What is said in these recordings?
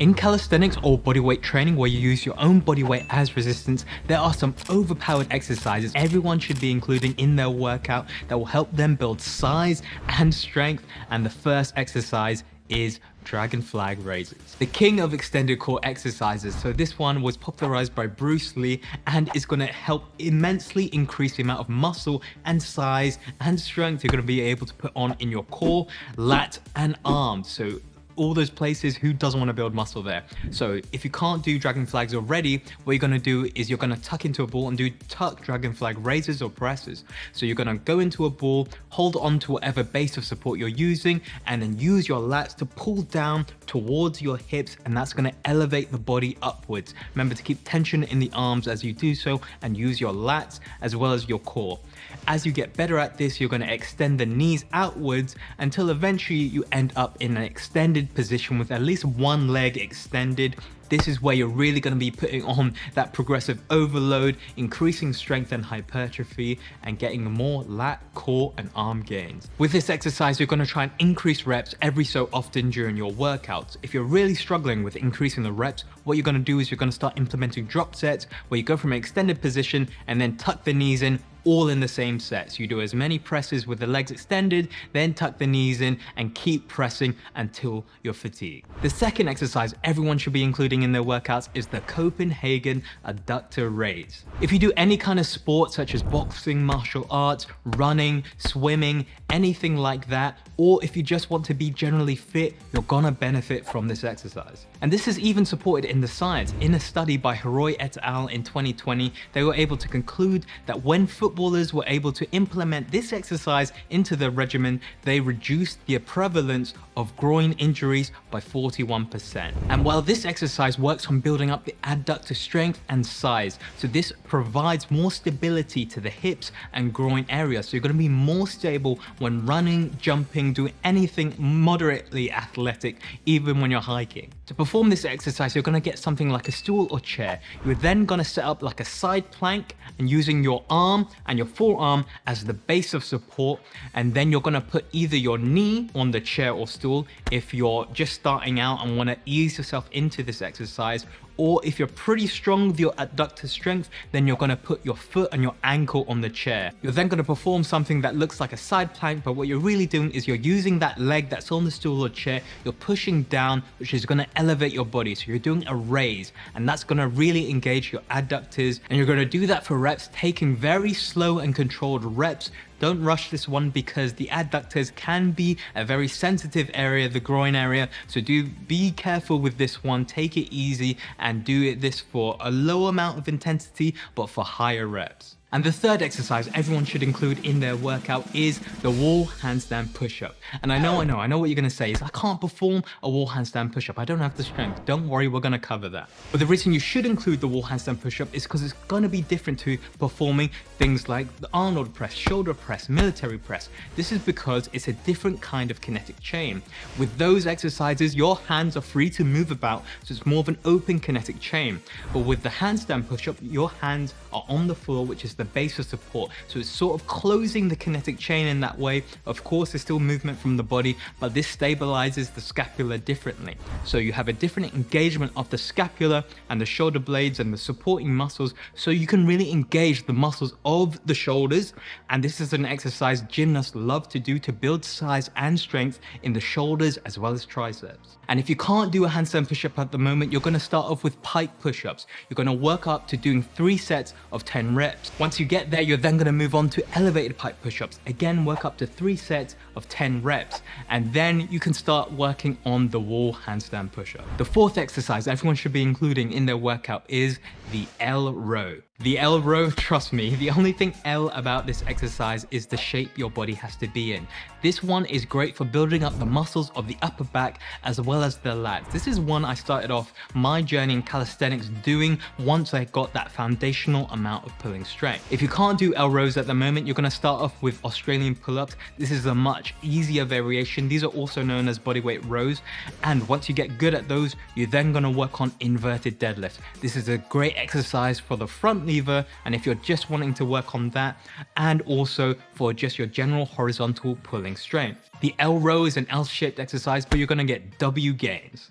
In calisthenics or bodyweight training where you use your own body weight as resistance, there are some overpowered exercises everyone should be including in their workout that will help them build size and strength. And the first exercise is dragon flag raises, the king of extended core exercises. So this one was popularized by Bruce Lee and is going to help immensely increase the amount of muscle and size and strength you're going to be able to put on in your core, lat and arms. So all those places, who doesn't want to build muscle there? So if you can't do dragon flags already, what you're going to do is you're going to tuck into a ball and do tuck dragon flag raises or presses. So you're going to go into a ball, hold on to whatever base of support you're using, and then use your lats to pull down towards your hips, and that's going to elevate the body upwards. Remember to keep tension in the arms as you do so, and use your lats as well as your core. As you get better at this, you're going to extend the knees outwards until eventually you end up in an extended position with at least one leg extended. This is where you're really going to be putting on that progressive overload, increasing strength and hypertrophy, and getting more lat, core, and arm gains. With this exercise, you're going to try and increase reps every so often during your workouts. If you're really struggling with increasing the reps, what you're going to do is you're going to start implementing drop sets where you go from an extended position and then tuck the knees in, all in the same sets. You do as many presses with the legs extended, then tuck the knees in and keep pressing until you're fatigued. The second exercise everyone should be including in their workouts is the Copenhagen adductor raise. If you do any kind of sport such as boxing, martial arts, running, swimming, anything like that, or if you just want to be generally fit, you're gonna benefit from this exercise. And this is even supported in the science. In a study by Heroy et al. In 2020, they were able to conclude that when footballers were able to implement this exercise into their regimen, they reduced the prevalence of groin injuries by 41%. And while this exercise works on building up the adductor strength and size, so this provides more stability to the hips and groin area. So you're going to be more stable when running, jumping, doing anything moderately athletic, even when you're hiking. To perform this exercise, you're going to get something like a stool or chair. You're then going to set up like a side plank and using your arm and your forearm as the base of support. And then you're going to put either your knee on the chair or stool if you're just starting out and want to ease yourself into this exercise. Or if you're pretty strong with your adductor strength, then you're going to put your foot and your ankle on the chair. You're then going to perform something that looks like a side plank, but what you're really doing is you're using that leg that's on the stool or chair, you're pushing down, which is going to elevate your body. So you're doing a raise, and that's going to really engage your adductors, and you're going to do that for reps, taking very slow and controlled reps. Don't rush this one because the adductors can be a very sensitive area, the groin area. So do be careful with this one. Take it easy and do this for a low amount of intensity, but for higher reps. And the third exercise everyone should include in their workout is the wall handstand push-up. And I know what you're gonna say is, I can't perform a wall handstand push-up. I don't have the strength. Don't worry, we're gonna cover that. But the reason you should include the wall handstand push-up is because it's gonna be different to performing things like the Arnold press, shoulder press, military press. This is because it's a different kind of kinetic chain. With those exercises, your hands are free to move about, so it's more of an open kinetic chain. But with the handstand push-up, your hands are on the floor, which is the base of support. So it's sort of closing the kinetic chain in that way. Of course, there's still movement from the body, but this stabilizes the scapula differently. So you have a different engagement of the scapula and the shoulder blades and the supporting muscles, so you can really engage the muscles of the shoulders. And this is an exercise gymnasts love to do to build size and strength in the shoulders as well as triceps. And if you can't do a handstand push-up at the moment, you're going to start off with pike push-ups. You're going to work up to doing 3 sets of 10 reps. Once you get there, you're then going to move on to elevated pike push-ups. Again, work up to 3 sets of 10 reps. And then you can start working on the wall handstand push-up. The fourth exercise everyone should be including in their workout is the L row. The L row, trust me, the only thing L about this exercise is the shape your body has to be in. This one is great for building up the muscles of the upper back as well as the lats. This is one I started off my journey in calisthenics doing once I got that foundational amount of pulling strength. If you can't do L rows at the moment, you're going to start off with Australian pull-ups. This is a much easier variation. These are also known as bodyweight rows. And once you get good at those, you're then going to work on inverted deadlifts. This is a great exercise for the front lever, and if you're just wanting to work on that, and also for just your general horizontal pulling strength. The L row is an L-shaped exercise, but you're going to get W gains.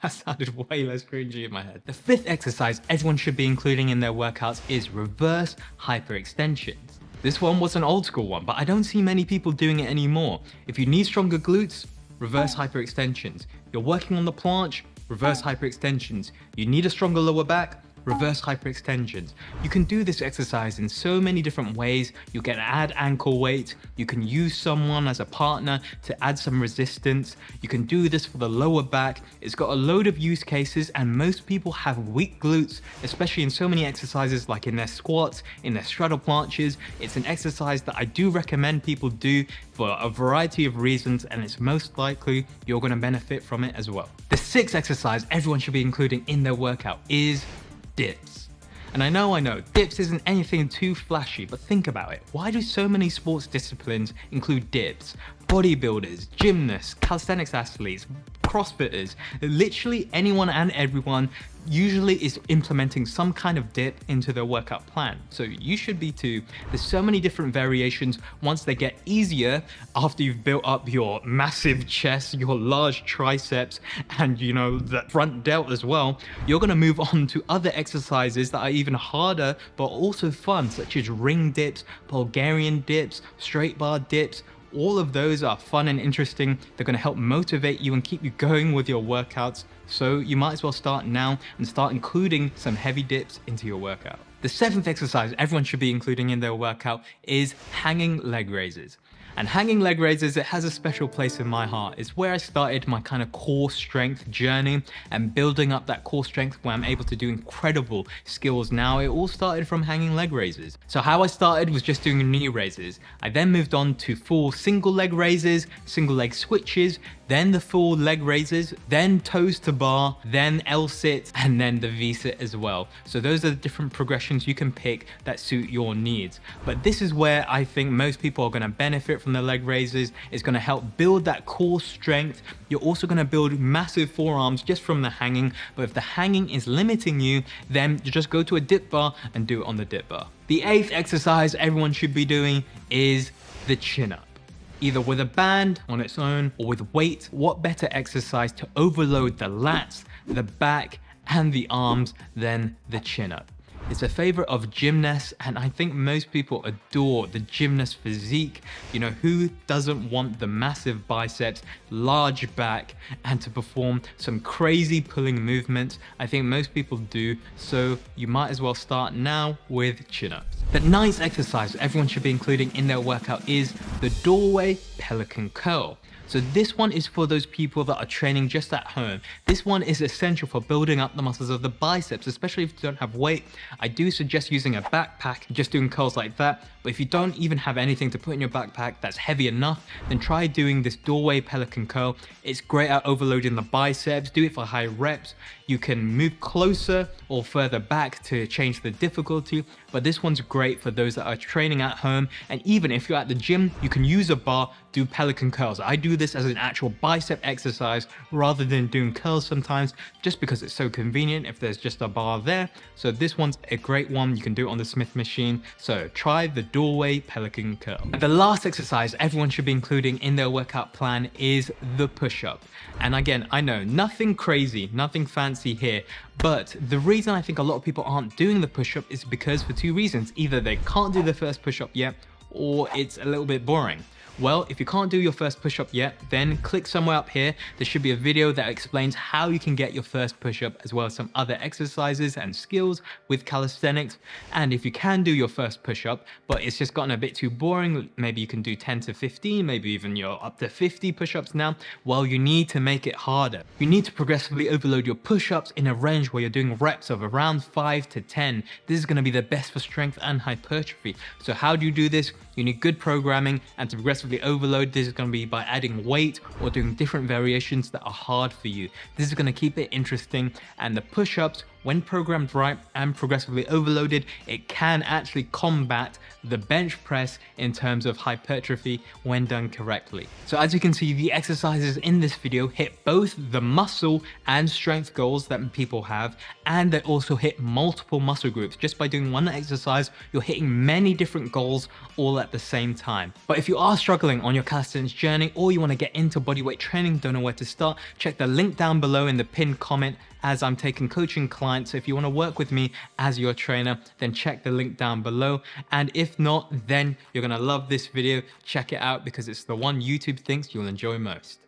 That sounded way less cringy in my head. The fifth exercise everyone should be including in their workouts is reverse hyperextensions. This one was an old school one, but I don't see many people doing it anymore. If you need stronger glutes, reverse hyperextensions. You're working on the planche, reverse hyperextensions. You need a stronger lower back, reverse hyperextensions. You can do this exercise in so many different ways. You can add ankle weight. You can use someone as a partner to add some resistance. You can do this for the lower back. It's got a load of use cases, and most people have weak glutes, especially in so many exercises like in their squats, in their straddle planches. It's an exercise that I do recommend people do for a variety of reasons, and it's most likely you're going to benefit from it as well. The sixth exercise everyone should be including in their workout is dips. And I know, dips isn't anything too flashy, but think about it. Why do so many sports disciplines include dips? Bodybuilders, gymnasts, calisthenics athletes, CrossFitters, literally anyone and everyone usually is implementing some kind of dip into their workout plan. So you should be too. There's so many different variations. Once they get easier, after you've built up your massive chest, your large triceps, and the front delt as well, you're gonna move on to other exercises that are even harder, but also fun, such as ring dips, Bulgarian dips, straight bar dips. All of those are fun and interesting. They're going to help motivate you and keep you going with your workouts. So you might as well start now and start including some heavy dips into your workout. The seventh exercise everyone should be including in their workout is hanging leg raises. And hanging leg raises, it has a special place in my heart. It's where I started my kind of core strength journey and building up that core strength where I'm able to do incredible skills now. It all started from hanging leg raises. So how I started was just doing knee raises. I then moved on to full single leg raises, single leg switches, then the full leg raises, then toes to bar, then L-sit, and then the V-sit as well. So those are the different progressions you can pick that suit your needs. But this is where I think most people are going to benefit from the leg raises. It's going to help build that core strength. You're also going to build massive forearms just from the hanging. But if the hanging is limiting you, then you just go to a dip bar and do it on the dip bar. The eighth exercise everyone should be doing is the chin up. Either with a band on its own or with weight. What better exercise to overload the lats, the back, and the arms than the chin up? It's a favorite of gymnasts, and I think most people adore the gymnast physique. Who doesn't want the massive biceps, large back, and to perform some crazy pulling movements? I think most people do, so you might as well start now with chin-ups. The ninth exercise everyone should be including in their workout is the doorway pelican curl. So this one is for those people that are training just at home. This one is essential for building up the muscles of the biceps, especially if you don't have weight. I do suggest using a backpack, just doing curls like that. But if you don't even have anything to put in your backpack that's heavy enough, then try doing this doorway pelican curl. It's great at overloading the biceps. Do it for high reps. You can move closer or further back to change the difficulty, but this one's great for those that are training at home. And even if you're at the gym, you can use a bar, do pelican curls. I do this as an actual bicep exercise rather than doing curls sometimes, just because it's so convenient if there's just a bar there. So this one's a great one. You can do it on the Smith machine. So try the doorway pelican curl. The last exercise everyone should be including in their workout plan is the push-up. And again, I know nothing crazy, nothing fancy here, but the reason I think a lot of people aren't doing the push-up is because for two reasons. Either they can't do the first push-up yet, or it's a little bit boring. Well, if you can't do your first push-up yet, then click somewhere up here. There should be a video that explains how you can get your first push-up, as well as some other exercises and skills with calisthenics. And if you can do your first push-up, but it's just gotten a bit too boring, maybe you can do 10 to 15, maybe even you're up to 50 push-ups now, well, you need to make it harder. You need to progressively overload your push-ups in a range where you're doing reps of around 5 to 10. This is going to be the best for strength and hypertrophy. So how do you do this? You need good programming, and to progressively overload, this is going to be by adding weight or doing different variations that are hard for you. This is going to keep it interesting, and the push-ups when programmed right and progressively overloaded, it can actually combat the bench press in terms of hypertrophy when done correctly. So as you can see, the exercises in this video hit both the muscle and strength goals that people have, and they also hit multiple muscle groups. Just by doing one exercise, you're hitting many different goals all at the same time. But if you are struggling on your calisthenics journey, or you want to get into bodyweight training, don't know where to start, check the link down below in the pinned comment, as I'm taking coaching clients. So if you want to work with me as your trainer, then check the link down below. And if not, then you're going to love this video. Check it out because it's the one YouTube thinks you'll enjoy most.